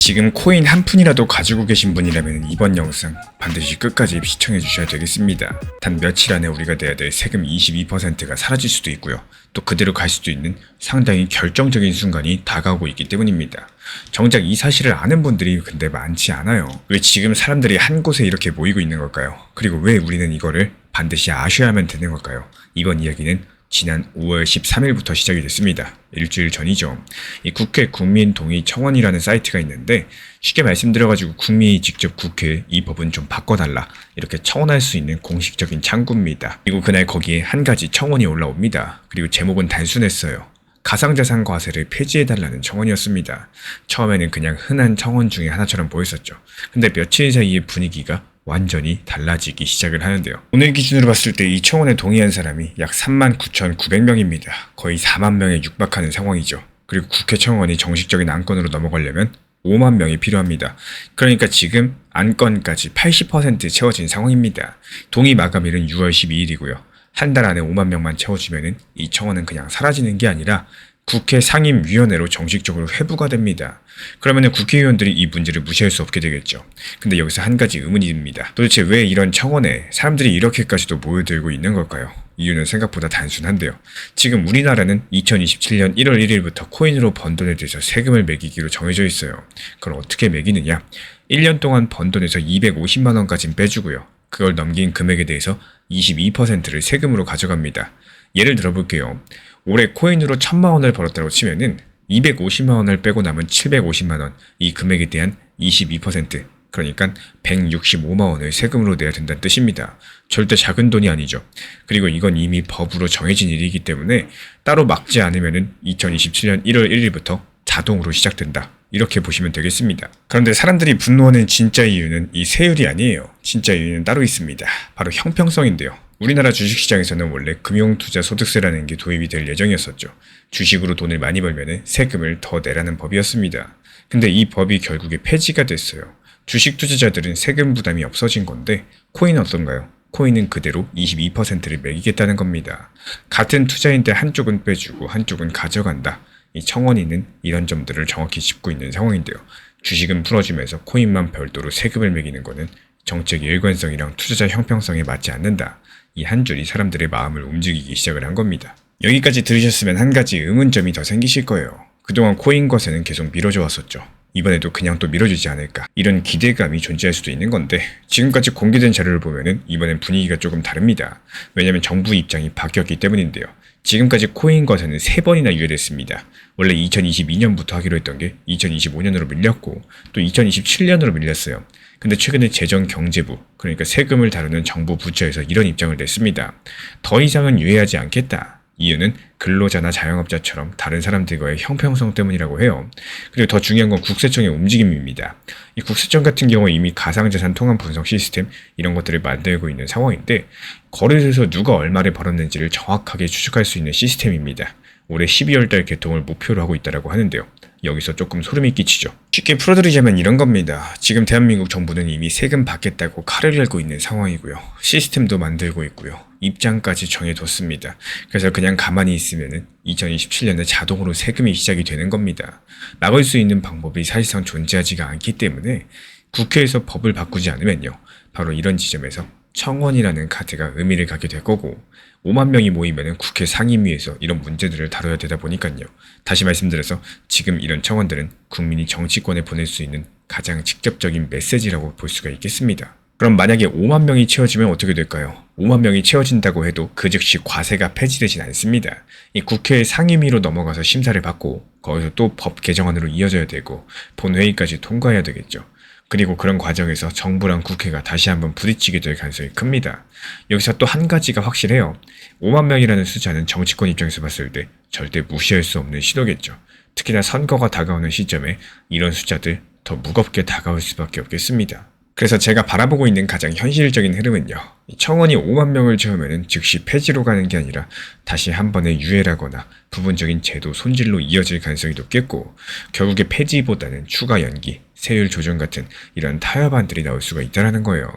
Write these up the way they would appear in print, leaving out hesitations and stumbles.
지금 코인 한 푼이라도 가지고 계신 분이라면 이번 영상 반드시 끝까지 시청해 주셔야 되겠습니다. 단 며칠 안에 우리가 내야 될 세금 22%가 사라질 수도 있고요. 또 그대로 갈 수도 있는 상당히 결정적인 순간이 다가오고 있기 때문입니다. 정작 이 사실을 아는 분들이 근데 많지 않아요. 왜 지금 사람들이 한 곳에 이렇게 모이고 있는 걸까요? 그리고 왜 우리는 이거를 반드시 아셔야만 되는 걸까요? 이번 이야기는 지난 5월 13일부터 시작이 됐습니다. 일주일 전이죠. 이 국회 국민동의청원이라는 사이트가 있는데 쉽게 말씀드려가지고 국민이 직접 국회에 이 법은 좀 바꿔달라 이렇게 청원할 수 있는 공식적인 창구입니다. 그리고 그날 거기에 한 가지 청원이 올라옵니다. 그리고 제목은 단순했어요. 가상자산 과세를 폐지해달라는 청원이었습니다. 처음에는 그냥 흔한 청원 중에 하나처럼 보였었죠. 근데 며칠 사이에 분위기가 완전히 달라지기 시작을 하는데요. 오늘 기준으로 봤을 때 이 청원에 동의한 사람이 약 39,900명입니다. 거의 4만 명에 육박하는 상황이죠. 그리고 국회 청원이 정식적인 안건으로 넘어가려면 5만 명이 필요합니다. 그러니까 지금 안건까지 80% 채워진 상황입니다. 동의 마감일은 6월 12일이고요. 한 달 안에 5만 명만 채워주면은 이 청원은 그냥 사라지는 게 아니라 국회 상임위원회로 정식적으로 회부가 됩니다. 그러면 국회의원들이 이 문제를 무시할 수 없게 되겠죠. 근데 여기서 한 가지 의문이 듭니다. 도대체 왜 이런 청원에 사람들이 이렇게까지도 모여들고 있는 걸까요? 이유는 생각보다 단순한데요. 지금 우리나라는 2027년 1월 1일부터 코인으로 번 돈에 대해서 세금을 매기기로 정해져 있어요. 그걸 어떻게 매기느냐? 1년 동안 번 돈에서 250만 원까지는 빼주고요. 그걸 넘긴 금액에 대해서 22%를 세금으로 가져갑니다. 예를 들어볼게요. 올해 코인으로 1,000만 원을 벌었다고 치면은 250만 원을 빼고 남은 750만 원, 이 금액에 대한 22%, 그러니까 165만 원을 세금으로 내야 된다는 뜻입니다. 절대 작은 돈이 아니죠. 그리고 이건 이미 법으로 정해진 일이기 때문에 따로 막지 않으면은 2027년 1월 1일부터 자동으로 시작된다. 이렇게 보시면 되겠습니다. 그런데 사람들이 분노하는 진짜 이유는 이 세율이 아니에요. 진짜 이유는 따로 있습니다. 바로 형평성인데요. 우리나라 주식시장에서는 원래 금융투자소득세라는 게 도입이 될 예정이었었죠. 주식으로 돈을 많이 벌면 세금을 더 내라는 법이었습니다. 근데 이 법이 결국에 폐지가 됐어요. 주식 투자자들은 세금 부담이 없어진 건데 코인은 어떤가요? 코인은 그대로 22%를 매기겠다는 겁니다. 같은 투자인데 한쪽은 빼주고 한쪽은 가져간다. 이 청원인은 이런 점들을 정확히 짚고 있는 상황인데요. 주식은 풀어주면서 코인만 별도로 세금을 매기는 것은 정책의 일관성이랑 투자자 형평성에 맞지 않는다. 이 한 줄이 사람들의 마음을 움직이기 시작을 한 겁니다. 여기까지 들으셨으면 한 가지 의문점이 더 생기실 거예요. 그동안 코인 과세는 계속 미뤄져 왔었죠. 이번에도 그냥 또 미뤄지지 않을까, 이런 기대감이 존재할 수도 있는 건데 지금까지 공개된 자료를 보면은 이번엔 분위기가 조금 다릅니다. 왜냐면 정부 입장이 바뀌었기 때문인데요. 지금까지 코인 과세는 3번이나 유예됐습니다. 원래 2022년부터 하기로 했던 게 2025년으로 밀렸고 또 2027년으로 밀렸어요. 근데 최근에 재정경제부, 그러니까 세금을 다루는 정부 부처에서 이런 입장을 냈습니다. 더 이상은 유예하지 않겠다. 이유는 근로자나 자영업자처럼 다른 사람들과의 형평성 때문이라고 해요. 그리고 더 중요한 건 국세청의 움직임입니다. 이 국세청 같은 경우 이미 가상자산 통합 분석 시스템 이런 것들을 만들고 있는 상황인데 거래소에서 누가 얼마를 벌었는지를 정확하게 추적할 수 있는 시스템입니다. 올해 12월 달 개통을 목표로 하고 있다고 하는데요. 여기서 조금 소름이 끼치죠. 쉽게 풀어드리자면 이런 겁니다. 지금 대한민국 정부는 이미 세금 받겠다고 칼을 갈고 있는 상황이고요. 시스템도 만들고 있고요. 입장까지 정해뒀습니다. 그래서 그냥 가만히 있으면은 2027년에 자동으로 세금이 시작이 되는 겁니다. 막을 수 있는 방법이 사실상 존재하지가 않기 때문에 국회에서 법을 바꾸지 않으면요. 바로 이런 지점에서 청원이라는 카드가 의미를 갖게 될 거고 5만 명이 모이면 국회 상임위에서 이런 문제들을 다뤄야 되다 보니까요. 다시 말씀드려서 지금 이런 청원들은 국민이 정치권에 보낼 수 있는 가장 직접적인 메시지라고 볼 수가 있겠습니다. 그럼 만약에 5만 명이 채워지면 어떻게 될까요? 5만 명이 채워진다고 해도 그 즉시 과세가 폐지되진 않습니다. 이 국회 상임위로 넘어가서 심사를 받고 거기서 또 법 개정안으로 이어져야 되고 본회의까지 통과해야 되겠죠. 그리고 그런 과정에서 정부랑 국회가 다시 한번 부딪히게 될 가능성이 큽니다. 여기서 또 한 가지가 확실해요. 5만 명이라는 숫자는 정치권 입장에서 봤을 때 절대 무시할 수 없는 신호겠죠. 특히나 선거가 다가오는 시점에 이런 숫자들 더 무겁게 다가올 수밖에 없겠습니다. 그래서 제가 바라보고 있는 가장 현실적인 흐름은요. 청원이 5만 명을 채우면 즉시 폐지로 가는 게 아니라 다시 한 번에 유예라거나 부분적인 제도 손질로 이어질 가능성이 높겠고 결국에 폐지보다는 추가 연기, 세율 조정 같은 이런 타협안들이 나올 수가 있다는 거예요.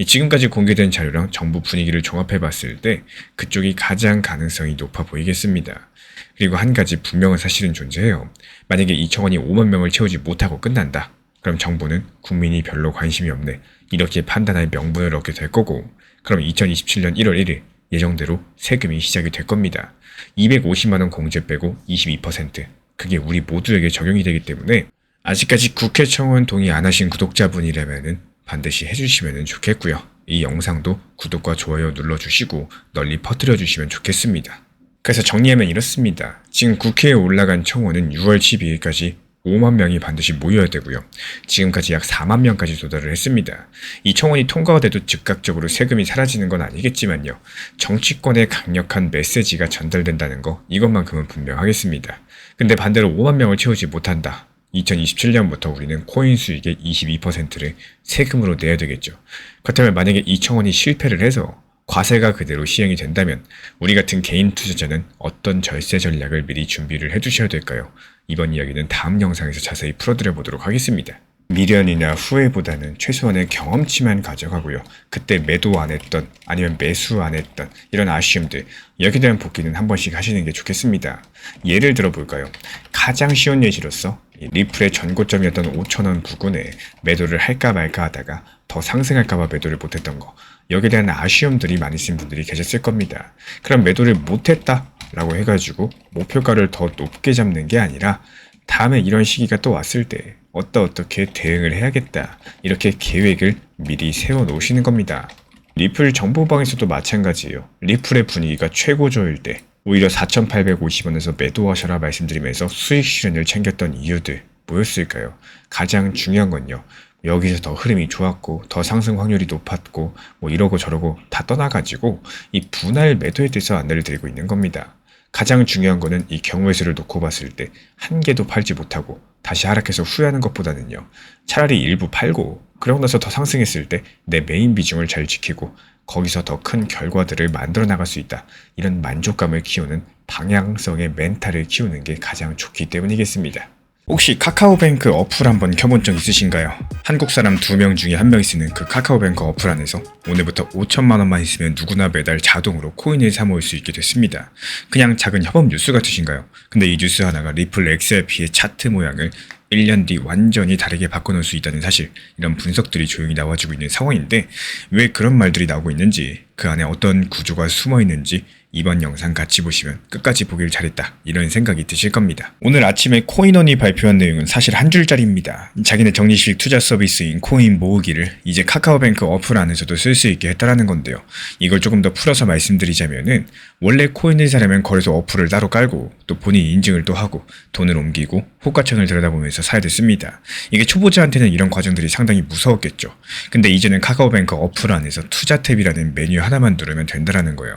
지금까지 공개된 자료랑 정부 분위기를 종합해봤을 때 그쪽이 가장 가능성이 높아 보이겠습니다. 그리고 한 가지 분명한 사실은 존재해요. 만약에 이 청원이 5만 명을 채우지 못하고 끝난다. 그럼 정부는 국민이 별로 관심이 없네, 이렇게 판단할 명분을 얻게 될 거고, 그럼 2027년 1월 1일 예정대로 세금이 시작이 될 겁니다. 250만 원 공제 빼고 22%. 그게 우리 모두에게 적용이 되기 때문에 아직까지 국회 청원 동의 안 하신 구독자분이라면은 반드시 해주시면 좋겠고요. 이 영상도 구독과 좋아요 눌러주시고 널리 퍼뜨려 주시면 좋겠습니다. 그래서 정리하면 이렇습니다. 지금 국회에 올라간 청원은 6월 12일까지 5만 명이 반드시 모여야 되고요. 지금까지 약 4만 명까지 도달을 했습니다. 이 청원이 통과가 돼도 즉각적으로 세금이 사라지는 건 아니겠지만요. 정치권의 강력한 메시지가 전달된다는 거, 이것만큼은 분명하겠습니다. 근데 반대로 5만 명을 채우지 못한다. 2027년부터 우리는 코인 수익의 22%를 세금으로 내야 되겠죠. 그렇다면 만약에 이 청원이 실패를 해서 과세가 그대로 시행이 된다면 우리 같은 개인 투자자는 어떤 절세 전략을 미리 준비를 해두셔야 될까요? 이번 이야기는 다음 영상에서 자세히 풀어드려 보도록 하겠습니다. 미련이나 후회보다는 최소한의 경험치만 가져가고요. 그때 매도 안 했던, 아니면 매수 안 했던 이런 아쉬움들, 여기에 대한 복귀는 한 번씩 하시는 게 좋겠습니다. 예를 들어 볼까요? 가장 쉬운 예시로서 리플의 전고점이었던 5,000원 부근에 매도를 할까 말까 하다가 더 상승할까봐 매도를 못했던 거, 여기에 대한 아쉬움들이 많으신 분들이 계셨을 겁니다. 그럼 매도를 못했다라고 해가지고 목표가를 더 높게 잡는 게 아니라 다음에 이런 시기가 또 왔을 때 어떻게 대응을 해야겠다, 이렇게 계획을 미리 세워 놓으시는 겁니다. 리플 정보방에서도 마찬가지예요. 리플의 분위기가 최고조일 때 오히려 4,850원에서 매도하셔라 말씀드리면서 수익 실현을 챙겼던 이유들 뭐였을까요? 가장 중요한 건요, 여기서 더 흐름이 좋았고 더 상승 확률이 높았고 뭐 이러고 저러고 다 떠나가지고 이 분할 매도에 대해서 안내를 드리고 있는 겁니다. 가장 중요한 거는 이 경우의 수를 놓고 봤을 때 한 개도 팔지 못하고 다시 하락해서 후회하는 것보다는요, 차라리 일부 팔고 그러고 나서 더 상승했을 때 내 메인 비중을 잘 지키고 거기서 더 큰 결과들을 만들어 나갈 수 있다, 이런 만족감을 키우는 방향성의 멘탈을 키우는 게 가장 좋기 때문이겠습니다. 혹시 카카오뱅크 어플 한번 켜본 적 있으신가요? 한국 사람 2명 중에 1명이 쓰는 그 카카오뱅크 어플 안에서 오늘부터 5천만 원만 있으면 누구나 매달 자동으로 코인을 사 모을 수 있게 됐습니다. 그냥 작은 협업 뉴스 같으신가요? 근데 이 뉴스 하나가 리플 XRP의 차트 모양을 1년 뒤 완전히 다르게 바꿔놓을 수 있다는 사실, 이런 분석들이 조용히 나와주고 있는 상황인데 왜 그런 말들이 나오고 있는지, 그 안에 어떤 구조가 숨어 있는지 이번 영상 같이 보시면 끝까지 보길 잘했다, 이런 생각이 드실 겁니다. 오늘 아침에 코인원이 발표한 내용은 사실 한 줄짜리입니다. 자기네 적립식 투자 서비스인 코인 모으기를 이제 카카오뱅크 어플 안에서도 쓸 수 있게 했다라는 건데요. 이걸 조금 더 풀어서 말씀드리자면은, 원래 코인을 사려면 거래소 어플을 따로 깔고 또 본인 인증을 또 하고 돈을 옮기고 호가창을 들여다보면서 사야 됐습니다. 이게 초보자한테는 이런 과정들이 상당히 무서웠겠죠. 근데 이제는 카카오뱅크 어플 안에서 투자 탭이라는 메뉴 하나만 누르면 된다라는 거예요.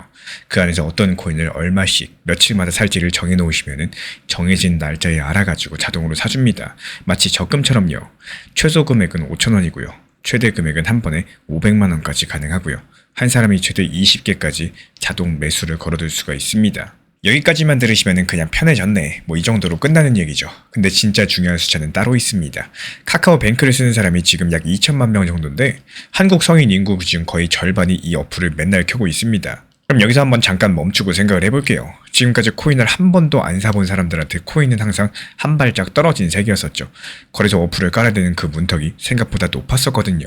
그 안에서 어떤 코인을 얼마씩 며칠마다 살지를 정해놓으시면은 정해진 날짜에 알아가지고 자동으로 사줍니다. 마치 적금처럼요. 최소 금액은 5,000원이고요. 최대 금액은 한 번에 500만 원까지 가능하고요. 한 사람이 최대 20개까지 자동 매수를 걸어둘 수가 있습니다. 여기까지만 들으시면 그냥 편해졌네, 뭐 이 정도로 끝나는 얘기죠. 근데 진짜 중요한 숫자는 따로 있습니다. 카카오뱅크를 쓰는 사람이 지금 약 2천만 명 정도인데 한국 성인 인구 중 거의 절반이 이 어플을 맨날 켜고 있습니다. 그럼 여기서 한번 잠깐 멈추고 생각을 해볼게요. 지금까지 코인을 한 번도 안 사본 사람들한테 코인은 항상 한 발짝 떨어진 세계였었죠. 거래소 어플을 깔아야 되는 그 문턱이 생각보다 높았었거든요.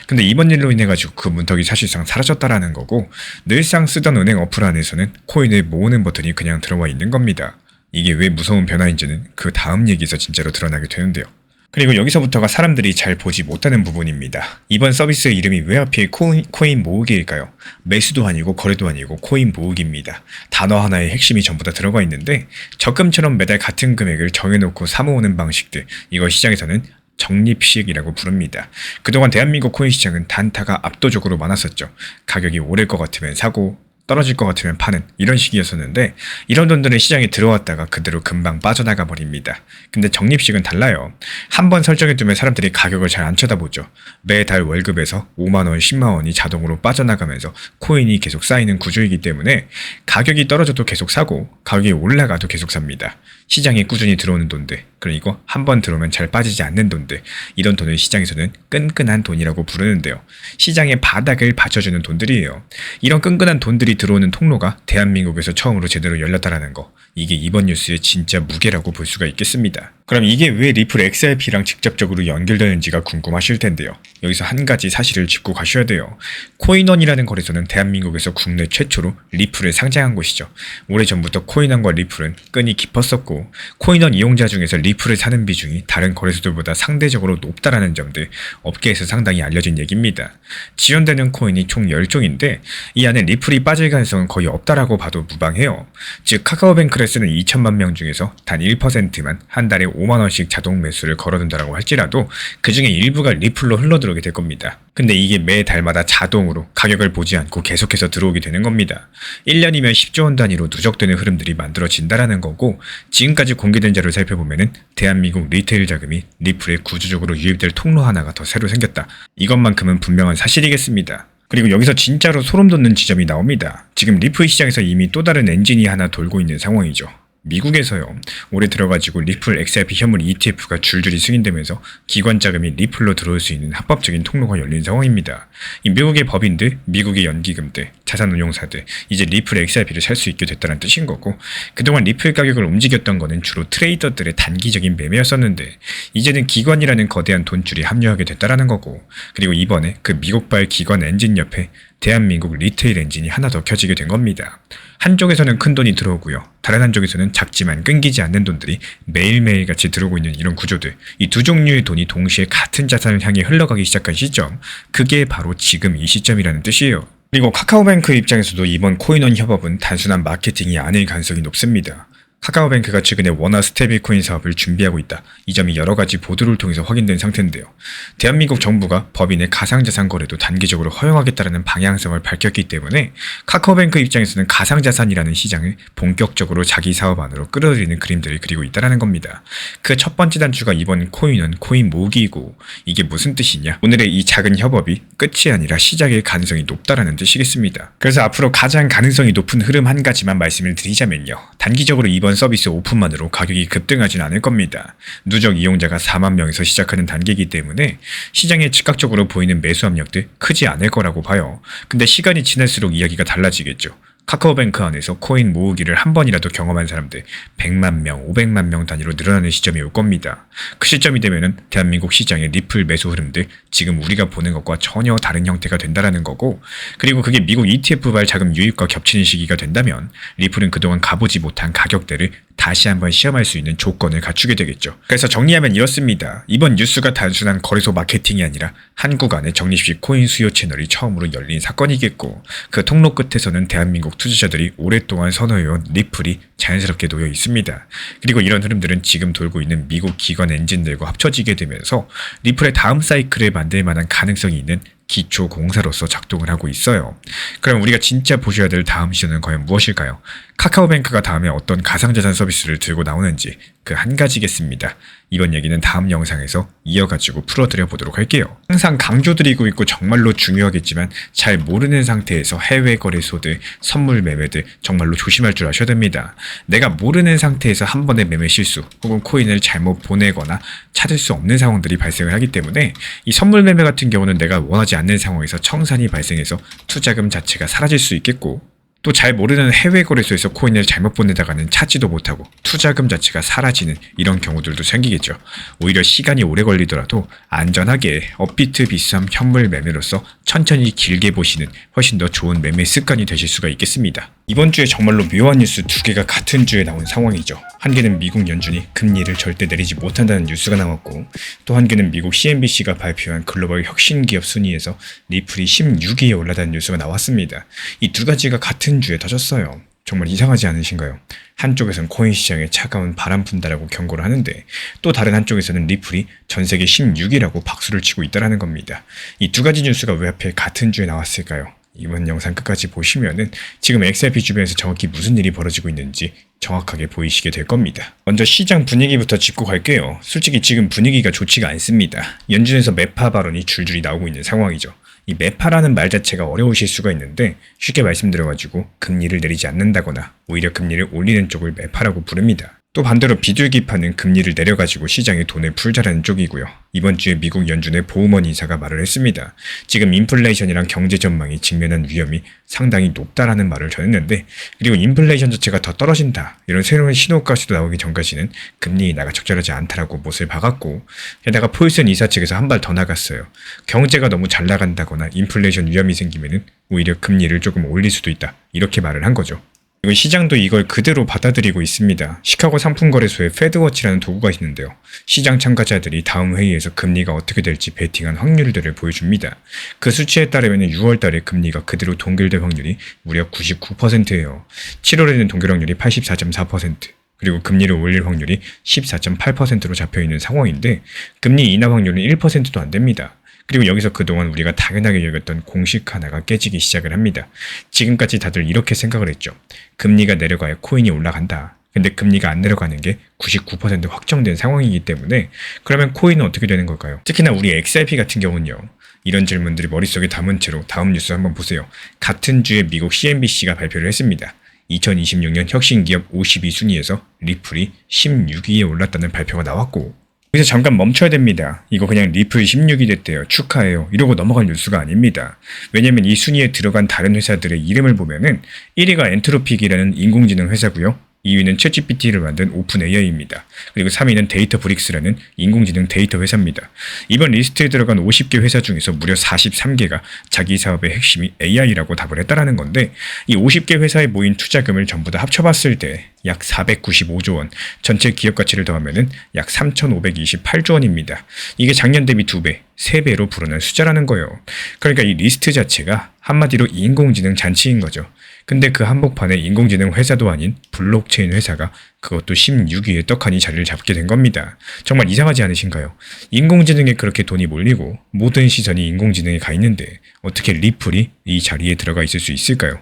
근데 이번 일로 인해 가지고 그 문턱이 사실상 사라졌다라는 거고, 늘상 쓰던 은행 어플 안에서는 코인을 모으는 버튼이 그냥 들어와 있는 겁니다. 이게 왜 무서운 변화인지는 그 다음 얘기에서 진짜로 드러나게 되는데요. 그리고 여기서부터가 사람들이 잘 보지 못하는 부분입니다. 이번 서비스의 이름이 왜 하필 코인 모으기일까요? 매수도 아니고 거래도 아니고 코인 모으기입니다. 단어 하나에 핵심이 전부 다 들어가 있는데, 적금처럼 매달 같은 금액을 정해놓고 사모으는 방식들, 이걸 시장에서는 적립식이라고 부릅니다. 그동안 대한민국 코인 시장은 단타가 압도적으로 많았었죠. 가격이 오를 것 같으면 사고 떨어질 것 같으면 파는, 이런 식이었었는데, 이런 돈들은 시장에 들어왔다가 그대로 금방 빠져나가 버립니다. 근데 적립식은 달라요. 한번 설정해두면 사람들이 가격을 잘 안 쳐다보죠. 매달 월급에서 5만원, 10만원이 자동으로 빠져나가면서 코인이 계속 쌓이는 구조이기 때문에 가격이 떨어져도 계속 사고 가격이 올라가도 계속 삽니다. 시장에 꾸준히 들어오는 돈들, 그리고 한 번 들어오면 잘 빠지지 않는 돈들, 이런 돈을 시장에서는 끈끈한 돈이라고 부르는데요. 시장의 바닥을 받쳐주는 돈들이에요. 이런 끈끈한 돈들이 들어오는 통로가 대한민국에서 처음으로 제대로 열렸다라는 거, 이게 이번 뉴스의 진짜 무게라고 볼 수가 있겠습니다. 그럼 이게 왜 리플 XRP랑 직접적으로 연결되는지가 궁금하실 텐데요. 여기서 한 가지 사실을 짚고 가셔야 돼요. 코인원이라는 거래소는 대한민국에서 국내 최초로 리플을 상장한 곳이죠. 오래전부터 코인원과 리플은 끈이 깊었었고, 코인원 이용자 중에서 리플을 사는 비중이 다른 거래소들보다 상대적으로 높다라는 점들, 업계에서 상당히 알려진 얘기입니다. 지원되는 코인이 총 10종인데 이 안에 리플이 빠질 가능성은 거의 없다라고 봐도 무방해요. 즉 카카오뱅크를 쓰는 2천만 명 중에서 단 1%만 한 달에 5만 원씩 자동 매수를 걸어둔다라고 할지라도 그 중에 일부가 리플로 흘러들어오게 될 겁니다. 근데 이게 매달마다 자동으로 가격을 보지 않고 계속해서 들어오게 되는 겁니다. 1년이면 10조 원 단위로 누적되는 흐름들이 만들어진다라는 거고, 지금까지 공개된 자료를 살펴보면은 대한민국 리테일 자금이 리플에 구조적으로 유입될 통로 하나가 더 새로 생겼다. 이것만큼은 분명한 사실이겠습니다. 그리고 여기서 진짜로 소름 돋는 지점이 나옵니다. 지금 리플 시장에서 이미 또 다른 엔진이 하나 돌고 있는 상황이죠. 미국에서요, 올해 들어가지고 리플 XRP 현물 ETF가 줄줄이 승인되면서 기관 자금이 리플로 들어올 수 있는 합법적인 통로가 열린 상황입니다. 이 미국의 법인들, 미국의 연기금들, 자산운용사들, 이제 리플 XRP를 살 수 있게 됐다는 뜻인 거고, 그동안 리플 가격을 움직였던 거는 주로 트레이더들의 단기적인 매매였었는데 이제는 기관이라는 거대한 돈줄이 합류하게 됐다라는 거고, 그리고 이번에 그 미국발 기관 엔진 옆에 대한민국 리테일 엔진이 하나 더 켜지게 된 겁니다. 한쪽에서는 큰 돈이 들어오고요, 다른 한쪽에서는 작지만 끊기지 않는 돈들이 매일매일 같이 들어오고 있는 이런 구조들, 이 두 종류의 돈이 동시에 같은 자산을 향해 흘러가기 시작한 시점, 그게 바로 지금 이 시점이라는 뜻이에요. 그리고 카카오뱅크 입장에서도 이번 코인원 협업은 단순한 마케팅이 아닐 가능성이 높습니다. 카카오뱅크가 최근에 원화 스테이블코인 사업을 준비하고 있다. 이 점이 여러 가지 보도를 통해서 확인된 상태인데요. 대한민국 정부가 법인의 가상자산 거래도 단기적으로 허용하겠다는 방향성을 밝혔기 때문에 카카오뱅크 입장에서는 가상자산이라는 시장을 본격적으로 자기 사업 안으로 끌어들이는 그림들을 그리고 있다는 겁니다. 그 첫 번째 단추가 이번 코인은 코인 모으기이고, 이게 무슨 뜻이냐? 오늘의 이 작은 협업이 끝이 아니라 시작일 가능성이 높다라는 뜻이겠습니다. 그래서 앞으로 가장 가능성이 높은 흐름 한 가지만 말씀을 드리자면요. 단기적으로 이번 서비스 오픈만으로 가격이 급등하진 않을 겁니다. 누적 이용자가 4만 명에서 시작하는 단계이기 때문에 시장에 즉각적으로 보이는 매수 압력들 크지 않을 거라고 봐요. 근데 시간이 지날수록 이야기가 달라지겠죠. 카카오뱅크 안에서 코인 모으기를 한 번이라도 경험한 사람들 100만 명, 500만 명 단위로 늘어나는 시점이 올 겁니다. 그 시점이 되면은 대한민국 시장의 리플 매수 흐름들, 지금 우리가 보는 것과 전혀 다른 형태가 된다라는 거고, 그리고 그게 미국 ETF발 자금 유입과 겹치는 시기가 된다면 리플은 그동안 가보지 못한 가격대를 다시 한번 시험할 수 있는 조건을 갖추게 되겠죠. 그래서 정리하면 이렇습니다. 이번 뉴스가 단순한 거래소 마케팅이 아니라 한국 안에 적립식 코인 수요 채널이 처음으로 열린 사건이겠고, 그 통로 끝에서는 대한민국 투자자들이 오랫동안 선호해온 리플이 자연스럽게 놓여 있습니다. 그리고 이런 흐름들은 지금 돌고 있는 미국 기관 엔진들과 합쳐지게 되면서 리플의 다음 사이클을 만들 만한 가능성이 있는 기초 공사로서 작동을 하고 있어요. 그럼 우리가 진짜 보셔야 될 다음 시즌은 과연 무엇일까요? 카카오뱅크가 다음에 어떤 가상자산 서비스를 들고 나오는지 그 한 가지겠습니다. 이번 얘기는 다음 영상에서 이어가지고 풀어드려 보도록 할게요. 항상 강조드리고 있고 정말로 중요하겠지만 잘 모르는 상태에서 해외 거래소들, 선물 매매들 정말로 조심할 줄 아셔야 됩니다. 내가 모르는 상태에서 한 번의 매매 실수 혹은 코인을 잘못 보내거나 찾을 수 없는 상황들이 발생을 하기 때문에 이 선물 매매 같은 경우는 내가 원하지 않는 상황에서 청산이 발생해서 투자금 자체가 사라질 수 있겠고, 또 잘 모르는 해외 거래소에서 코인을 잘못 보내다가는 찾지도 못하고 투자금 자체가 사라지는 이런 경우들도 생기겠죠. 오히려 시간이 오래 걸리더라도 안전하게 업비트 비썸 현물 매매로서 천천히 길게 보시는 훨씬 더 좋은 매매 습관이 되실 수가 있겠습니다. 이번 주에 정말로 묘한 뉴스 두 개가 같은 주에 나온 상황이죠. 한 개는 미국 연준이 금리를 절대 내리지 못한다는 뉴스가 나왔고, 또 한 개는 미국 CNBC가 발표한 글로벌 혁신 기업 순위에서 리플이 16위에 올라다는 뉴스가 나왔습니다. 이 두 가지가 같은 주에 터졌어요. 정말 이상하지 않으신가요? 한쪽에선 코인 시장에 차가운 바람 분다라고 경고를 하는데, 또 다른 한쪽에서는 리플이 전 세계 16위라고 박수를 치고 있다는 겁니다. 이 두 가지 뉴스가 왜 하필 같은 주에 나왔을까요? 이번 영상 끝까지 보시면은 지금 XRP 주변에서 정확히 무슨 일이 벌어지고 있는지 정확하게 보이시게 될 겁니다. 먼저 시장 분위기부터 짚고 갈게요. 솔직히 지금 분위기가 좋지가 않습니다. 연준에서 매파 발언이 줄줄이 나오고 있는 상황이죠. 이 매파라는 말 자체가 어려우실 수가 있는데, 쉽게 말씀드려가지고 금리를 내리지 않는다거나 오히려 금리를 올리는 쪽을 매파라고 부릅니다. 또 반대로 비둘기파는 금리를 내려가지고 시장에 돈을 풀자라는 쪽이고요. 이번 주에 미국 연준의 보우먼 이사가 말을 했습니다. 지금 인플레이션이랑 경제 전망이 직면한 위험이 상당히 높다라는 말을 전했는데, 그리고 인플레이션 자체가 더 떨어진다, 이런 새로운 신호까지도 나오기 전까지는 금리 인하가 적절하지 않다라고 못을 박았고, 게다가 폴슨 이사 측에서 한 발 더 나갔어요. 경제가 너무 잘 나간다거나 인플레이션 위험이 생기면은 오히려 금리를 조금 올릴 수도 있다, 이렇게 말을 한 거죠. 그리고 시장도 이걸 그대로 받아들이고 있습니다. 시카고 상품거래소에 패드워치라는 도구가 있는데요. 시장 참가자들이 다음 회의에서 금리가 어떻게 될지 베팅한 확률들을 보여줍니다. 그 수치에 따르면 6월 달에 금리가 그대로 동결될 확률이 무려 99%예요. 7월에는 동결 확률이 84.4%. 그리고 금리를 올릴 확률이 14.8%로 잡혀있는 상황인데, 금리 인하 확률은 1%도 안 됩니다. 그리고 여기서 그동안 우리가 당연하게 여겼던 공식 하나가 깨지기 시작을 합니다. 지금까지 다들 이렇게 생각을 했죠. 금리가 내려가야 코인이 올라간다. 근데 금리가 안 내려가는 게 99% 확정된 상황이기 때문에, 그러면 코인은 어떻게 되는 걸까요? 특히나 우리 XRP 같은 경우는요. 이런 질문들이 머릿속에 담은 채로 다음 뉴스 한번 보세요. 같은 주에 미국 CNBC가 발표를 했습니다. 2026년 혁신기업 52순위에서 리플이 16위에 올랐다는 발표가 나왔고, 여기서 잠깐 멈춰야 됩니다. 이거 그냥 리플 16위 됐대요, 축하해요, 이러고 넘어갈 뉴스가 아닙니다. 왜냐면 이 순위에 들어간 다른 회사들의 이름을 보면은 1위가 엔트로픽이라는 인공지능 회사고요. 2위는 챗GPT를 만든 오픈 AI입니다. 그리고 3위는 데이터 브릭스라는 인공지능 데이터 회사입니다. 이번 리스트에 들어간 50개 회사 중에서 무려 43개가 자기 사업의 핵심이 AI라고 답을 했다라는 건데, 이 50개 회사에 모인 투자금을 전부 다 합쳐봤을 때 약 495조 원, 전체 기업 가치를 더하면은 약 3,528조 원입니다. 이게 작년 대비 2배, 3배로 불어난 숫자라는 거예요. 그러니까 이 리스트 자체가 한마디로 인공지능 잔치인 거죠. 근데 그 한복판에 인공지능 회사도 아닌 블록체인 회사가 그것도 16위에 떡하니 자리를 잡게 된 겁니다. 정말 이상하지 않으신가요? 인공지능에 그렇게 돈이 몰리고 모든 시선이 인공지능에 가 있는데 어떻게 리플이 이 자리에 들어가 있을 수 있을까요?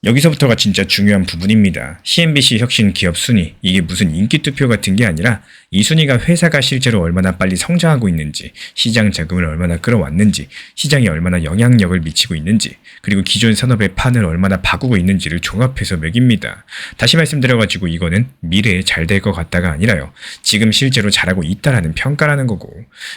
여기서부터가 진짜 중요한 부분입니다. CNBC 혁신 기업 순위, 이게 무슨 인기 투표 같은 게 아니라 이 순위가 회사가 실제로 얼마나 빨리 성장하고 있는지, 시장 자금을 얼마나 끌어왔는지, 시장에 얼마나 영향력을 미치고 있는지, 그리고 기존 산업의 판을 얼마나 바꾸고 있는지를 종합해서 매깁니다. 다시 말씀드려가지고 이거는 미래에 잘 될 것 같다가 아니라요. 지금 실제로 잘하고 있다라는 평가라는 거고,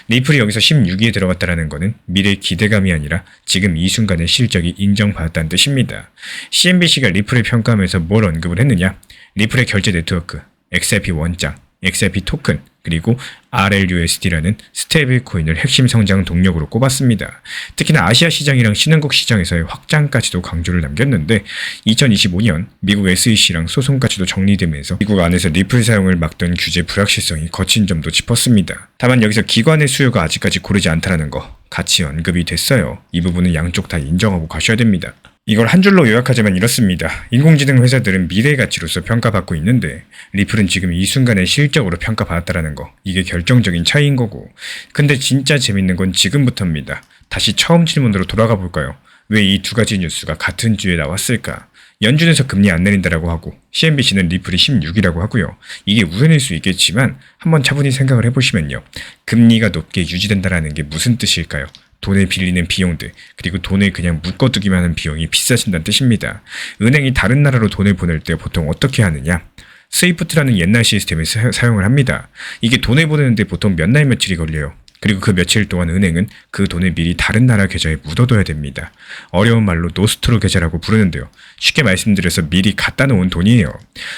리플이 여기서 16위에 들어갔다라는 거는 미래의 기대감이 아니라 지금 이 순간의 실적이 인정받았다는 뜻입니다. CNBC가 리플을 평가하면서 뭘 언급을 했느냐? 리플의 결제 네트워크, XRP 원장, XRP 토큰, 그리고 RLUSD라는 스테이블 코인을 핵심 성장 동력으로 꼽았습니다. 특히나 아시아 시장이랑 신흥국 시장에서의 확장까지도 강조를 남겼는데, 2025년 미국 SEC랑 소송까지도 정리되면서 미국 안에서 리플 사용을 막던 규제 불확실성이 거친 점도 짚었습니다. 다만 여기서 기관의 수요가 아직까지 고르지 않다는 거 같이 언급이 됐어요. 이 부분은 양쪽 다 인정하고 가셔야 됩니다. 이걸 한 줄로 요약하자면 이렇습니다. 인공지능 회사들은 미래의 가치로서 평가받고 있는데 리플은 지금 이 순간의 실적으로 평가받았다는 거, 이게 결정적인 차이인 거고, 근데 진짜 재밌는 건 지금부터입니다. 다시 처음 질문으로 돌아가 볼까요? 왜 이 두 가지 뉴스가 같은 주에 나왔을까? 연준에서 금리 안 내린다라고 하고 CNBC는 리플이 16이라고 하고요. 이게 우연일 수 있겠지만 한번 차분히 생각을 해보시면요. 금리가 높게 유지된다라는 게 무슨 뜻일까요? 돈을 빌리는 비용들, 그리고 돈을 그냥 묶어두기만 하는 비용이 비싸진다는 뜻입니다. 은행이 다른 나라로 돈을 보낼 때 보통 어떻게 하느냐? 스위프트라는 옛날 시스템을 사용을 합니다. 이게 돈을 보내는데 보통 몇 날 며칠이 걸려요. 그리고 그 며칠 동안 은행은 그 돈을 미리 다른 나라 계좌에 묻어둬야 됩니다. 어려운 말로 노스트로 계좌라고 부르는데요. 쉽게 말씀드려서 미리 갖다 놓은 돈이에요.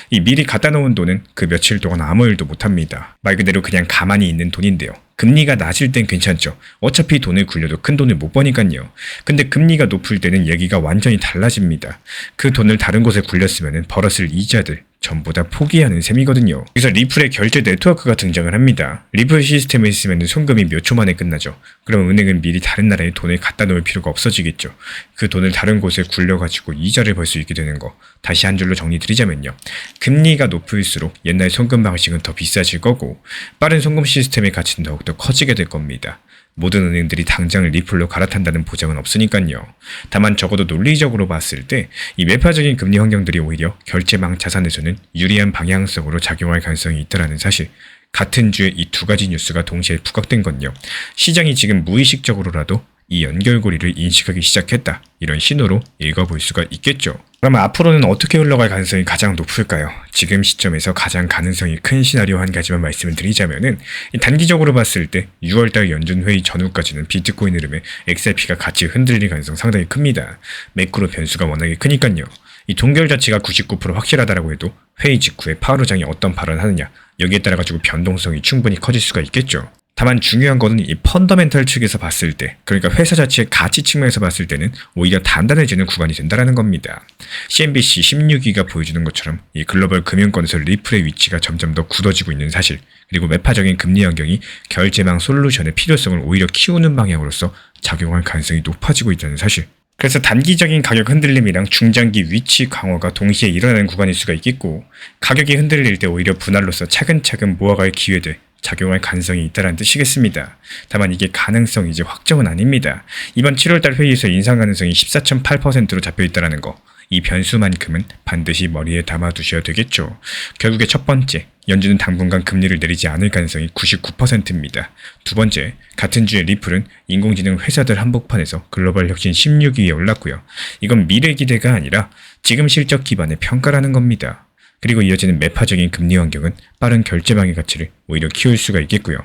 이 미리 갖다 놓은 돈은 그 며칠 동안 아무 일도 못합니다. 말 그대로 그냥 가만히 있는 돈인데요. 금리가 낮을 땐 괜찮죠. 어차피 돈을 굴려도 큰 돈을 못 버니까요. 근데 금리가 높을 때는 얘기가 완전히 달라집니다. 그 돈을 다른 곳에 굴렸으면 벌었을 이자들 전부 다 포기하는 셈이거든요. 그래서 리플의 결제 네트워크가 등장을 합니다. 리플 시스템에 있으면 송금이 몇 초 만에 끝나죠. 그럼 은행은 미리 다른 나라에 돈을 갖다 놓을 필요가 없어지겠죠. 그 돈을 다른 곳에 굴려가지고 이자를 벌 수 있게 되는 거. 다시 한 줄로 정리드리자면요. 금리가 높을수록 옛날 송금 방식은 더 비싸질 거고, 빠른 송금 시스템의 가치는 더욱더 커지게 될 겁니다. 모든 은행들이 당장 리플로 갈아탄다는 보장은 없으니까요. 다만 적어도 논리적으로 봤을 때 이 매파적인 금리 환경들이 오히려 결제망 자산에서는 유리한 방향성으로 작용할 가능성이 있다는 사실, 같은 주에 이 두 가지 뉴스가 동시에 부각된 건요. 시장이 지금 무의식적으로라도 이 연결고리를 인식하기 시작했다. 이런 신호로 읽어볼 수가 있겠죠. 그러면 앞으로는 어떻게 흘러갈 가능성이 가장 높을까요? 지금 시점에서 가장 가능성이 큰 시나리오 한 가지만 말씀을 드리자면은 단기적으로 봤을 때 6월달 연준회의 전후까지는 비트코인 흐름에 XRP가 같이 흔들릴 가능성 상당히 큽니다. 매크로 변수가 워낙에 크니까요. 이 동결 자체가 99% 확실하다라고 해도 회의 직후에 파월 의장이 어떤 발언을 하느냐 여기에 따라 가지고 변동성이 충분히 커질 수가 있겠죠. 다만 중요한 거는 이 펀더멘털 측에서 봤을 때, 그러니까 회사 자체의 가치 측면에서 봤을 때는 오히려 단단해지는 구간이 된다는 겁니다. CNBC 16위가 보여주는 것처럼 이 글로벌 금융권에서 리플의 위치가 점점 더 굳어지고 있는 사실, 그리고 매파적인 금리 환경이 결제망 솔루션의 필요성을 오히려 키우는 방향으로서 작용할 가능성이 높아지고 있다는 사실. 그래서 단기적인 가격 흔들림이랑 중장기 위치 강화가 동시에 일어나는 구간일 수가 있겠고, 가격이 흔들릴 때 오히려 분할로서 차근차근 모아갈 기회들, 작용할 가능성이 있다는 뜻이겠습니다. 다만 이게 가능성이지 확정은 아닙니다. 이번 7월달 회의에서 인상 가능성이 14.8%로 잡혀있다는 거, 이 변수만큼은 반드시 머리에 담아두셔야 되겠죠. 결국에 첫 번째, 연준은 당분간 금리를 내리지 않을 가능성이 99%입니다. 두 번째, 같은 주에 리플은 인공지능 회사들 한복판에서 글로벌 혁신 16위에 올랐고요. 이건 미래 기대가 아니라 지금 실적 기반의 평가라는 겁니다. 그리고 이어지는 매파적인 금리 환경은 빠른 결제망의 가치를 오히려 키울 수가 있겠고요.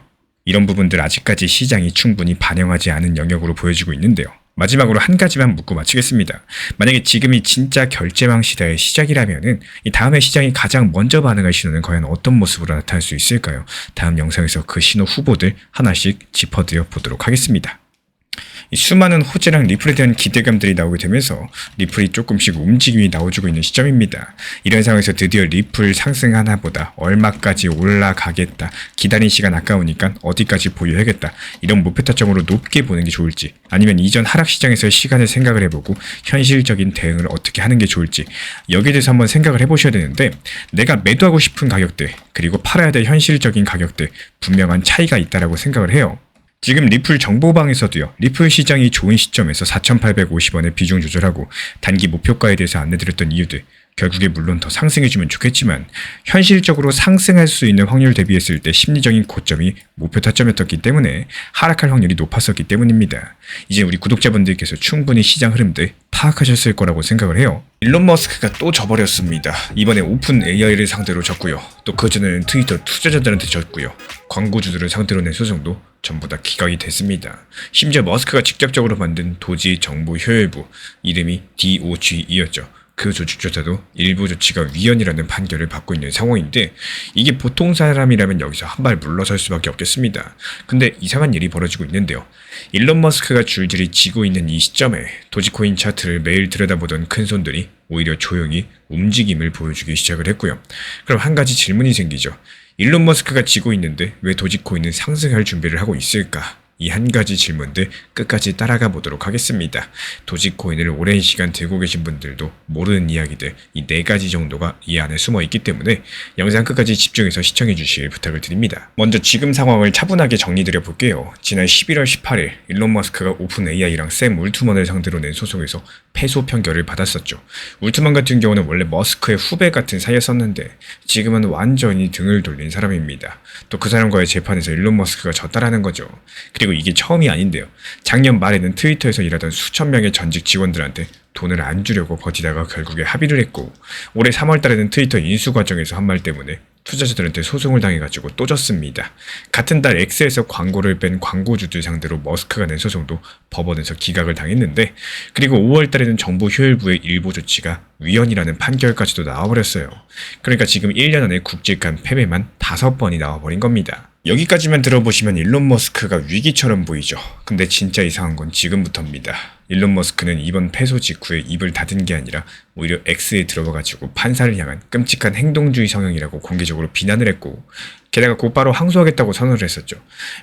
이런 부분들 아직까지 시장이 충분히 반영하지 않은 영역으로 보여지고 있는데요. 마지막으로 한 가지만 묻고 마치겠습니다. 만약에 지금이 진짜 결제망 시대의 시작이라면은 이 다음에 시장이 가장 먼저 반응할 신호는 과연 어떤 모습으로 나타날 수 있을까요? 다음 영상에서 그 신호 후보들 하나씩 짚어드려 보도록 하겠습니다. 이 수많은 호재랑 리플에 대한 기대감들이 나오게 되면서 리플이 조금씩 움직임이 나와주고 있는 시점입니다. 이런 상황에서 드디어 리플 상승하나 보다 얼마까지 올라가겠다, 기다린 시간 아까우니까 어디까지 보유해야겠다, 이런 목표 타점으로 높게 보는 게 좋을지, 아니면 이전 하락시장에서의 시간을 생각을 해보고 현실적인 대응을 어떻게 하는 게 좋을지, 여기에 대해서 한번 생각을 해보셔야 되는데, 내가 매도하고 싶은 가격대 그리고 팔아야 될 현실적인 가격대 분명한 차이가 있다라고 생각을 해요. 지금 리플 정보방에서도요, 리플 시장이 좋은 시점에서 4,850원에 비중 조절하고 단기 목표가에 대해서 안내드렸던 이유들, 결국에 물론 더 상승해주면 좋겠지만 현실적으로 상승할 수 있는 확률 대비했을 때 심리적인 고점이 목표 타점이었기 때문에 하락할 확률이 높았었기 때문입니다. 이제 우리 구독자분들께서 충분히 시장 흐름들 파악하셨을 거라고 생각을 해요. 일론 머스크가 또 져버렸습니다. 이번에 오픈 AI를 상대로 졌고요. 또 그전에는 트위터 투자자들한테 졌고요. 광고주들을 상대로 낸 소송도 전부 다 기각이 됐습니다. 심지어 머스크가 직접적으로 만든 도지 정보 효율부, 이름이 DOGE였죠. 그 조직조차도 일부 조치가 위헌이라는 판결을 받고 있는 상황인데, 이게 보통 사람이라면 여기서 한 발 물러설 수밖에 없겠습니다. 근데 이상한 일이 벌어지고 있는데요. 일론 머스크가 줄줄이 지고 있는 이 시점에 도지코인 차트를 매일 들여다보던 큰손들이 오히려 조용히 움직임을 보여주기 시작을 했고요. 그럼 한 가지 질문이 생기죠. 일론 머스크가 지고 있는데 왜 도지코인은 상승할 준비를 하고 있을까? 이 한 가지 질문들 끝까지 따라가 보도록 하겠습니다. 도지코인을 오랜 시간 들고 계신 분들도 모르는 이야기들, 이 4가지 정도가 이 안에 숨어 있기 때문에 영상 끝까지 집중해서 시청해 주실 부탁을 드립니다. 먼저 지금 상황을 차분하게 정리드려 볼게요. 지난 11월 18일 일론 머스크가 오픈 AI랑 샘 울트먼을 상대로 낸 소송에서 패소 판결을 받았었죠. 울트먼 같은 경우는 원래 머스크의 후배 같은 사이였었는데 지금은 완전히 등을 돌린 사람입니다. 또 그 사람과의 재판에서 일론 머스크가 졌다라는 거죠. 그리고 이게 처음이 아닌데요. 작년 말에는 트위터에서 일하던 수천 명의 전직 직원들한테 돈을 안 주려고 버티다가 결국에 합의를 했고, 올해 3월 달에는 트위터 인수 과정에서 한 말 때문에 투자자들한테 소송을 당해가지고 또 졌습니다. 같은 달 X에서 광고를 뺀 광고주들 상대로 머스크가 낸 소송도 법원에서 기각을 당했는데, 그리고 5월 달에는 정보 효율부의 일부 조치가 위헌이라는 판결까지도 나와버렸어요. 그러니까 지금 1년 안에 굵직한 패배만 5번이 나와버린 겁니다. 여기까지만 들어보시면 일론 머스크가 위기처럼 보이죠. 근데 진짜 이상한 건 지금부터입니다. 일론 머스크는 이번 패소 직후에 입을 닫은 게 아니라 오히려 X에 들어가가지고 판사를 향한 끔찍한 행동주의 성향이라고 공개적으로 비난을 했고, 게다가 곧바로 항소하겠다고 선언을 했었죠.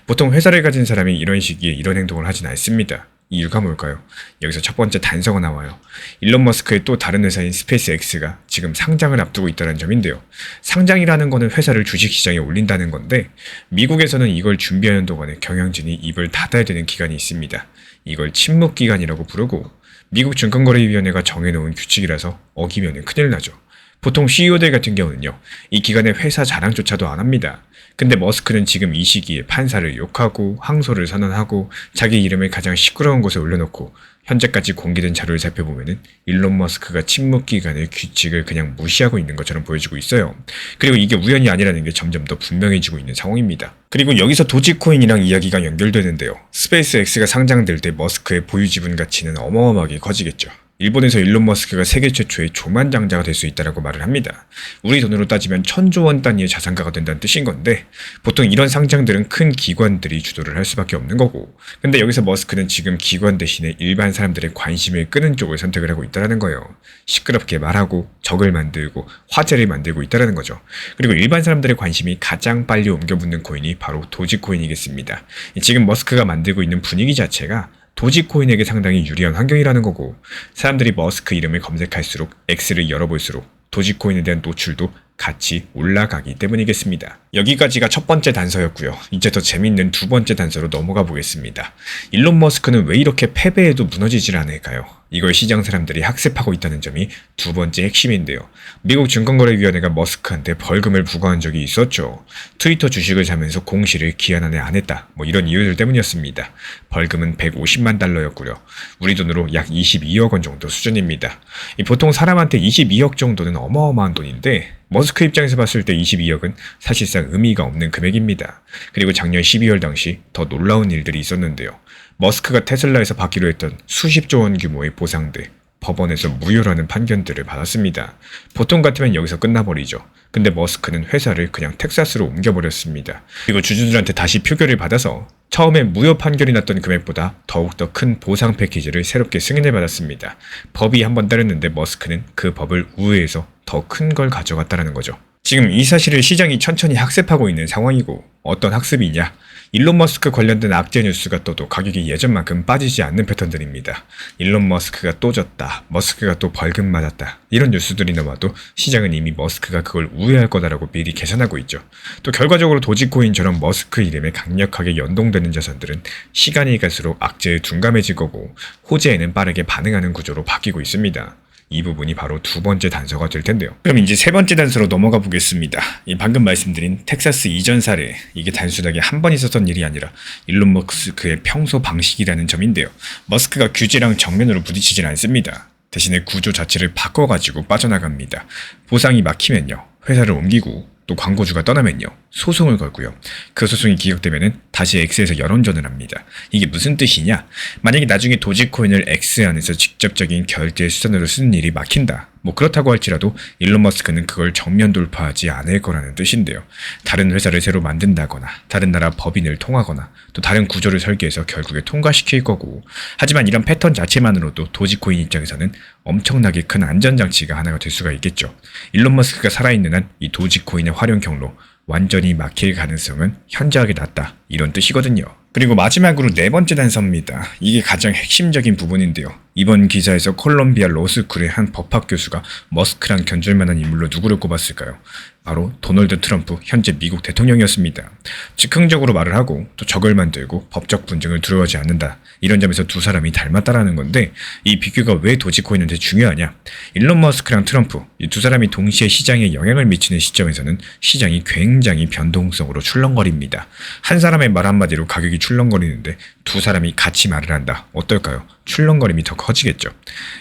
보통 회사를 가진 사람이 이런 시기에 이런 행동을 하진 않습니다. 이유가 뭘까요? 여기서 첫 번째 단서가 나와요. 일론 머스크의 또 다른 회사인 스페이스X가 지금 상장을 앞두고 있다는 점인데요. 상장이라는 거는 회사를 주식시장에 올린다는 건데, 미국에서는 이걸 준비하는 동안에 경영진이 입을 닫아야 되는 기간이 있습니다. 이걸 침묵기간이라고 부르고, 미국 증권거래위원회가 정해놓은 규칙이라서 어기면 큰일 나죠. 보통 CEO들 같은 경우는요, 이 기간에 회사 자랑조차도 안 합니다. 근데 머스크는 지금 이 시기에 판사를 욕하고 항소를 선언하고 자기 이름을 가장 시끄러운 곳에 올려놓고 현재까지 공개된 자료를 살펴보면은 일론 머스크가 침묵 기간의 규칙을 그냥 무시하고 있는 것처럼 보여지고 있어요. 그리고 이게 우연이 아니라는 게 점점 더 분명해지고 있는 상황입니다. 그리고 여기서 도지코인이랑 이야기가 연결되는데요. 스페이스X가 상장될 때 머스크의 보유 지분 가치는 어마어마하게 커지겠죠. 일본에서 일론 머스크가 세계 최초의 조만장자가 될 수 있다라고 말을 합니다. 우리 돈으로 따지면 1000조 원 단위의 자산가가 된다는 뜻인 건데 보통 이런 상장들은 큰 기관들이 주도를 할 수밖에 없는 거고 근데 여기서 머스크는 지금 기관 대신에 일반 사람들의 관심을 끄는 쪽을 선택을 하고 있다는 거예요. 시끄럽게 말하고 적을 만들고 화제를 만들고 있다는 거죠. 그리고 일반 사람들의 관심이 가장 빨리 옮겨붙는 코인이 바로 도지코인이겠습니다. 지금 머스크가 만들고 있는 분위기 자체가 도지코인에게 상당히 유리한 환경이라는 거고 사람들이 머스크 이름을 검색할수록 X를 열어볼수록 도지코인에 대한 노출도 같이 올라가기 때문이겠습니다. 여기까지가 첫 번째 단서였고요. 이제 더 재밌는 두 번째 단서로 넘어가 보겠습니다. 일론 머스크는 왜 이렇게 패배해도 무너지질 않을까요? 이걸 시장 사람들이 학습하고 있다는 점이 두 번째 핵심인데요. 미국 증권거래위원회가 머스크한테 벌금을 부과한 적이 있었죠. 트위터 주식을 사면서 공시를 기한 안에 안 했다. 이런 이유들 때문이었습니다. 벌금은 150만 달러였고요. 우리 돈으로 약 22억 원 정도 수준입니다. 보통 사람한테 22억 정도는 어마어마한 돈인데 머스크 입장에서 봤을 때 22억은 사실상 의미가 없는 금액입니다. 그리고 작년 12월 당시 더 놀라운 일들이 있었는데요. 머스크가 테슬라에서 받기로 했던 수십조 원 규모의 보상들, 법원에서 무효라는 판결들을 받았습니다. 보통 같으면 여기서 끝나버리죠. 근데 머스크는 회사를 그냥 텍사스로 옮겨버렸습니다. 그리고 주주들한테 다시 표결을 받아서 처음에 무효 판결이 났던 금액보다 더욱더 큰 보상 패키지를 새롭게 승인을 받았습니다. 법이 한번 따르는데 머스크는 그 법을 우회해서 더 큰 걸 가져갔다는 거죠. 지금 이 사실을 시장이 천천히 학습하고 있는 상황이고 어떤 학습이냐? 일론 머스크 관련된 악재 뉴스가 떠도 가격이 예전만큼 빠지지 않는 패턴들입니다. 일론 머스크가 또 졌다. 머스크가 또 벌금 맞았다. 이런 뉴스들이 나와도 시장은 이미 머스크가 그걸 우회할 거다라고 미리 계산하고 있죠. 또 결과적으로 도지코인처럼 머스크 이름에 강력하게 연동되는 자산들은 시간이 갈수록 악재에 둔감해질 거고 호재에는 빠르게 반응하는 구조로 바뀌고 있습니다. 이 부분이 바로 두 번째 단서가 될 텐데요. 그럼 이제 세 번째 단서로 넘어가 보겠습니다. 이 방금 말씀드린 텍사스 이전 사례, 이게 단순하게 한 번 있었던 일이 아니라 일론 머스크의 평소 방식이라는 점인데요. 머스크가 규제랑 정면으로 부딪히진 않습니다. 대신에 구조 자체를 바꿔가지고 빠져나갑니다. 보상이 막히면요, 회사를 옮기고 또 광고주가 떠나면요, 소송을 걸고요. 그 소송이 기각되면은 다시 X에서 여론전을 합니다. 이게 무슨 뜻이냐? 만약에 나중에 도지코인을 X 안에서 직접적인 결제 수단으로 쓰는 일이 막힌다. 그렇다고 할지라도 일론 머스크는 그걸 정면 돌파하지 않을 거라는 뜻인데요. 다른 회사를 새로 만든다거나 다른 나라 법인을 통하거나 또 다른 구조를 설계해서 결국에 통과시킬 거고 하지만 이런 패턴 자체만으로도 도지코인 입장에서는 엄청나게 큰 안전장치가 하나가 될 수가 있겠죠. 일론 머스크가 살아있는 한 이 도지코인의 활용 경로 완전히 막힐 가능성은 현저하게 낮다. 이런 뜻이거든요. 그리고 마지막으로 네 번째 단서입니다. 이게 가장 핵심적인 부분인데요. 이번 기사에서 콜롬비아 로스쿨의 한 법학 교수가 머스크랑 견줄 만한 인물로 누구를 꼽았을까요? 바로 도널드 트럼프 현재 미국 대통령이었습니다. 즉흥적으로 말을 하고 또 적을 만들고 법적 분쟁을 두려워하지 않는다. 이런 점에서 두 사람이 닮았다라는 건데 이 비교가 왜 도지코인한테 중요하냐? 일론 머스크랑 트럼프 이 두 사람이 동시에 시장에 영향을 미치는 시점에서는 시장이 굉장히 변동성으로 출렁거립니다. 한 사람의 말 한마디로 가격이 출렁거리는데 두 사람이 같이 말을 한다. 어떨까요? 출렁거림이 더 커지겠죠.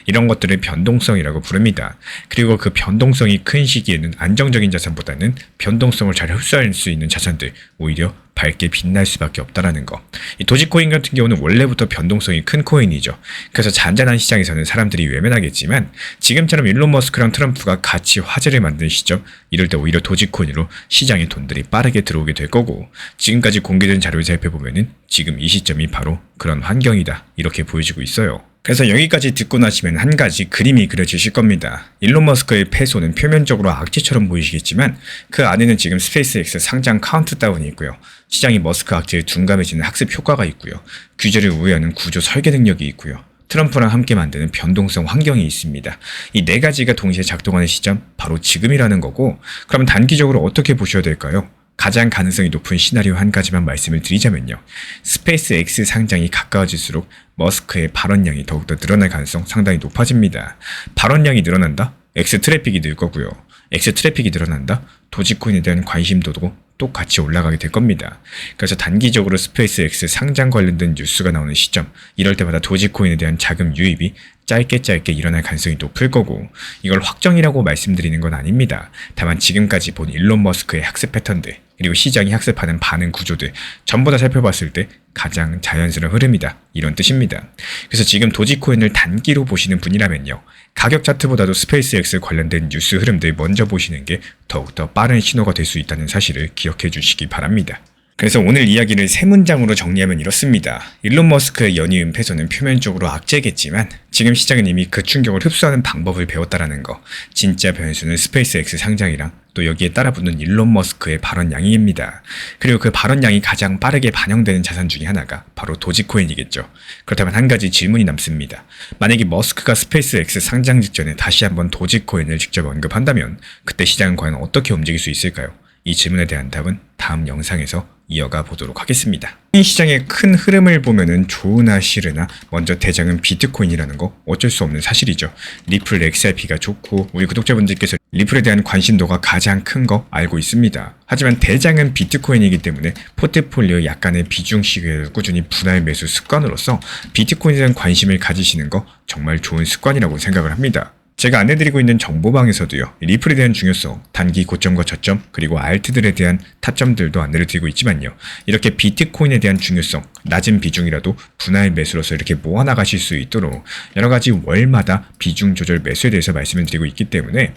이런 것들을 변동성이라고 부릅니다. 그리고 그 변동성이 큰 시기에는 안정적인 자산보다는 변동성을 잘 흡수할 수 있는 자산들 오히려 밝게 빛날 수밖에 없다라는 거. 이 도지코인 같은 경우는 원래부터 변동성이 큰 코인이죠. 그래서 잔잔한 시장에서는 사람들이 외면하겠지만 지금처럼 일론 머스크랑 트럼프가 같이 화제를 만든 시점, 이럴 때 오히려 도지코인으로 시장에 돈들이 빠르게 들어오게 될 거고 지금까지 공개된 자료를 살펴보면은 지금 이 시점이 바로 그런 환경이다. 이렇게 보여지고 있어요. 그래서 여기까지 듣고 나시면 한 가지 그림이 그려지실 겁니다. 일론 머스크의 패소는 표면적으로 악재처럼 보이시겠지만 그 안에는 지금 스페이스X 상장 카운트다운이 있고요. 시장이 머스크 악재에 둔감해지는 학습 효과가 있고요. 규제를 우회하는 구조 설계 능력이 있고요. 트럼프랑 함께 만드는 변동성 환경이 있습니다. 이 네 가지가 동시에 작동하는 시점, 바로 지금이라는 거고 그러면 단기적으로 어떻게 보셔야 될까요? 가장 가능성이 높은 시나리오 한 가지만 말씀을 드리자면요. 스페이스X 상장이 가까워질수록 머스크의 발언량이 더욱더 늘어날 가능성 상당히 높아집니다. 발언량이 늘어난다? X 트래픽이 늘 거고요. X 트래픽이 늘어난다? 도지코인에 대한 관심도도 또 같이 올라가게 될 겁니다. 그래서 단기적으로 스페이스 X 상장 관련된 뉴스가 나오는 시점, 이럴 때마다 도지코인에 대한 자금 유입이 짧게 일어날 가능성이 높을 거고, 이걸 확정이라고 말씀드리는 건 아닙니다. 다만 지금까지 본 일론 머스크의 학습 패턴들, 그리고 시장이 학습하는 반응 구조들 전부 다 살펴봤을 때 가장 자연스러운 흐름이다, 이런 뜻입니다. 그래서 지금 도지코인을 단기로 보시는 분이라면요, 가격 차트보다도 스페이스 X 관련된 뉴스 흐름들 먼저 보시는 게 더욱더 빠른 신호가 될 수 있다는 사실을 기억해 주시기 바랍니다. 그래서 오늘 이야기를 세 문장으로 정리하면 이렇습니다. 일론 머스크의 연이은 은폐소는 표면적으로 악재겠지만 지금 시장은 이미 그 충격을 흡수하는 방법을 배웠다라는 거. 진짜 변수는 스페이스 X 상장이랑 또 여기에 따라붙는 일론 머스크의 발언량입니다. 그리고 그 발언량이 가장 빠르게 반영되는 자산 중에 하나가 바로 도지코인이겠죠. 그렇다면 한 가지 질문이 남습니다. 만약에 머스크가 스페이스 X 상장 직전에 다시 한번 도지코인을 직접 언급한다면 그때 시장은 과연 어떻게 움직일 수 있을까요? 이 질문에 대한 답은 다음 영상에서 이어가 보도록 하겠습니다. 이 시장의 큰 흐름을 보면은 좋으나 싫으나 먼저 대장은 비트코인이라는 거 어쩔 수 없는 사실이죠. 리플 XRP가 좋고 우리 구독자분들께서 리플에 대한 관심도가 가장 큰 거 알고 있습니다. 하지만 대장은 비트코인이기 때문에 포트폴리오 약간의 비중씩을 꾸준히 분할 매수 습관으로서 비트코인에 대한 관심을 가지시는 거 정말 좋은 습관이라고 생각을 합니다. 제가 안내드리고 있는 정보방에서도요, 리플에 대한 중요성, 단기 고점과 저점, 그리고 알트들에 대한 타점들도 안내를 드리고 있지만요, 이렇게 비트코인에 대한 중요성, 낮은 비중이라도 분할 매수로서 이렇게 모아나가실 수 있도록 여러가지 월마다 비중 조절 매수에 대해서 말씀을 드리고 있기 때문에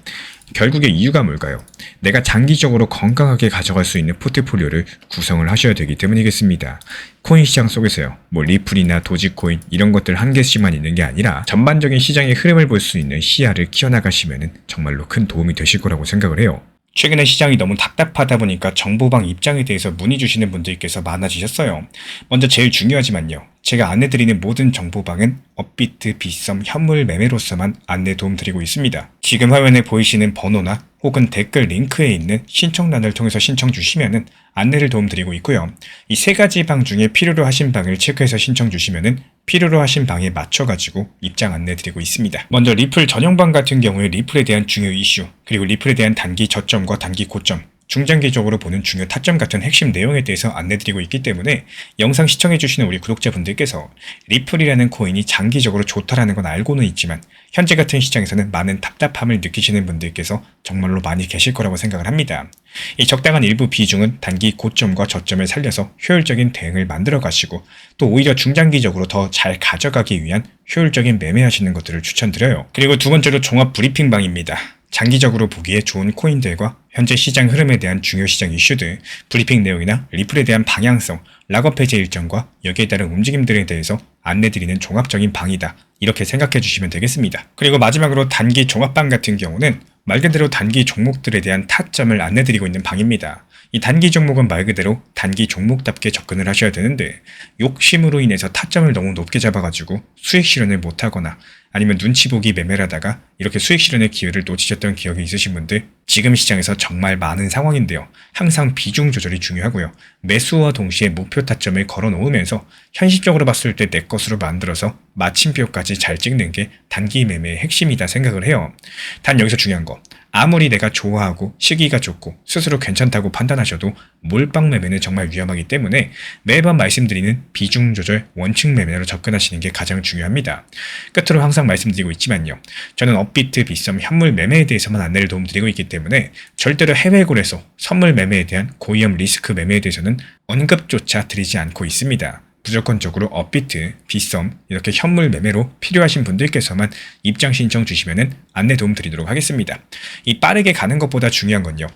결국에 이유가 뭘까요? 내가 장기적으로 건강하게 가져갈 수 있는 포트폴리오를 구성을 하셔야 되기 때문이겠습니다. 코인 시장 속에서요, 리플이나 도지코인 이런 것들 한 개씩만 있는 게 아니라 전반적인 시장의 흐름을 볼 수 있는 시야를 키워나가시면 정말로 큰 도움이 되실 거라고 생각을 해요. 최근에 시장이 너무 답답하다 보니까 정보방 입장에 대해서 문의 주시는 분들께서 많아지셨어요. 먼저 제일 중요하지만요, 제가 안내드리는 모든 정보방은 업비트, 빗썸, 현물 매매로서만 안내 도움드리고 있습니다. 지금 화면에 보이시는 번호나 혹은 댓글 링크에 있는 신청란을 통해서 신청 주시면은 안내를 도움드리고 있고요. 이 세 가지 방 중에 필요로 하신 방을 체크해서 신청 주시면은 필요로 하신 방에 맞춰가지고 입장 안내드리고 있습니다. 먼저 리플 전용방 같은 경우에 리플에 대한 중요 이슈, 그리고 리플에 대한 단기 저점과 단기 고점, 중장기적으로 보는 중요 타점 같은 핵심 내용에 대해서 안내드리고 있기 때문에 영상 시청해주시는 우리 구독자분들께서 리플이라는 코인이 장기적으로 좋다라는 건 알고는 있지만 현재 같은 시장에서는 많은 답답함을 느끼시는 분들께서 정말로 많이 계실 거라고 생각을 합니다. 이 적당한 일부 비중은 단기 고점과 저점을 살려서 효율적인 대응을 만들어 가시고 또 오히려 중장기적으로 더 잘 가져가기 위한 효율적인 매매하시는 것들을 추천드려요. 그리고 두 번째로 종합 브리핑방입니다. 장기적으로 보기에 좋은 코인들과 현재 시장 흐름에 대한 중요 시장 이슈들, 브리핑 내용이나 리플에 대한 방향성, 락업 해제 일정과 여기에 따른 움직임들에 대해서 안내드리는 종합적인 방이다, 이렇게 생각해 주시면 되겠습니다. 그리고 마지막으로 단기 종합방 같은 경우는 말 그대로 단기 종목들에 대한 타점을 안내드리고 있는 방입니다. 이 단기 종목은 말 그대로 단기 종목답게 접근을 하셔야 되는데 욕심으로 인해서 타점을 너무 높게 잡아가지고 수익 실현을 못하거나 아니면 눈치 보기 매매를 하다가 이렇게 수익 실현의 기회를 놓치셨던 기억이 있으신 분들, 지금 시장에서 정말 많은 상황인데요. 항상 비중 조절이 중요하고요. 매수와 동시에 목표 타점을 걸어 놓으면서 현실적으로 봤을 때 내 것으로 만들어서 마침표까지 잘 찍는 게 단기 매매의 핵심이다 생각을 해요. 단 여기서 중요한 거, 아무리 내가 좋아하고 시기가 좋고 스스로 괜찮다고 판단하셔도 몰빵 매매는 정말 위험하기 때문에 매번 말씀드리는 비중 조절 원칙 매매로 접근하시는 게 가장 중요합니다. 끝으로 항상 말씀드리고 있지만요, 저는 업비트, 빗썸, 현물 매매에 대해서만 안내를 도움드리고 있기 때문에 절대로 해외골에서 선물 매매에 대한 고위험 리스크 매매에 대해서는 언급조차 드리지 않고 있습니다. 무조건적으로 업비트, 빗썸 이렇게 현물 매매로 필요하신 분들께서만 입장 신청 주시면은 안내 도움 드리도록 하겠습니다. 이 빠르게 가는 것보다 중요한 건요,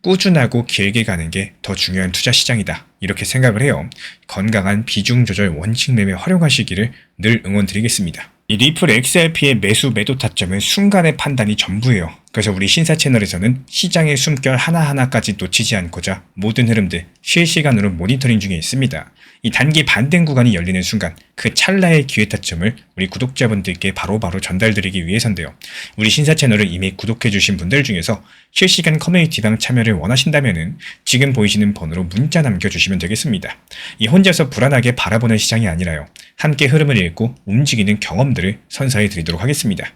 꾸준하고 길게 가는 게 더 중요한 투자 시장이다, 이렇게 생각을 해요. 건강한 비중 조절 원칙 매매 활용하시기를 늘 응원드리겠습니다. 이 리플 XRP의 매수 매도 타점은 순간의 판단이 전부예요. 그래서 우리 신사 채널에서는 시장의 숨결 하나하나까지 놓치지 않고자 모든 흐름들 실시간으로 모니터링 중에 있습니다. 이 단기 반등 구간이 열리는 순간 그 찰나의 기회 타점을 우리 구독자분들께 바로바로 전달드리기 위해서인데요. 우리 신사 채널을 이미 구독해주신 분들 중에서 실시간 커뮤니티방 참여를 원하신다면 지금 보이시는 번호로 문자 남겨주시면 되겠습니다. 이 혼자서 불안하게 바라보는 시장이 아니라요, 함께 흐름을 읽고 움직이는 경험들을 선사해 드리도록 하겠습니다.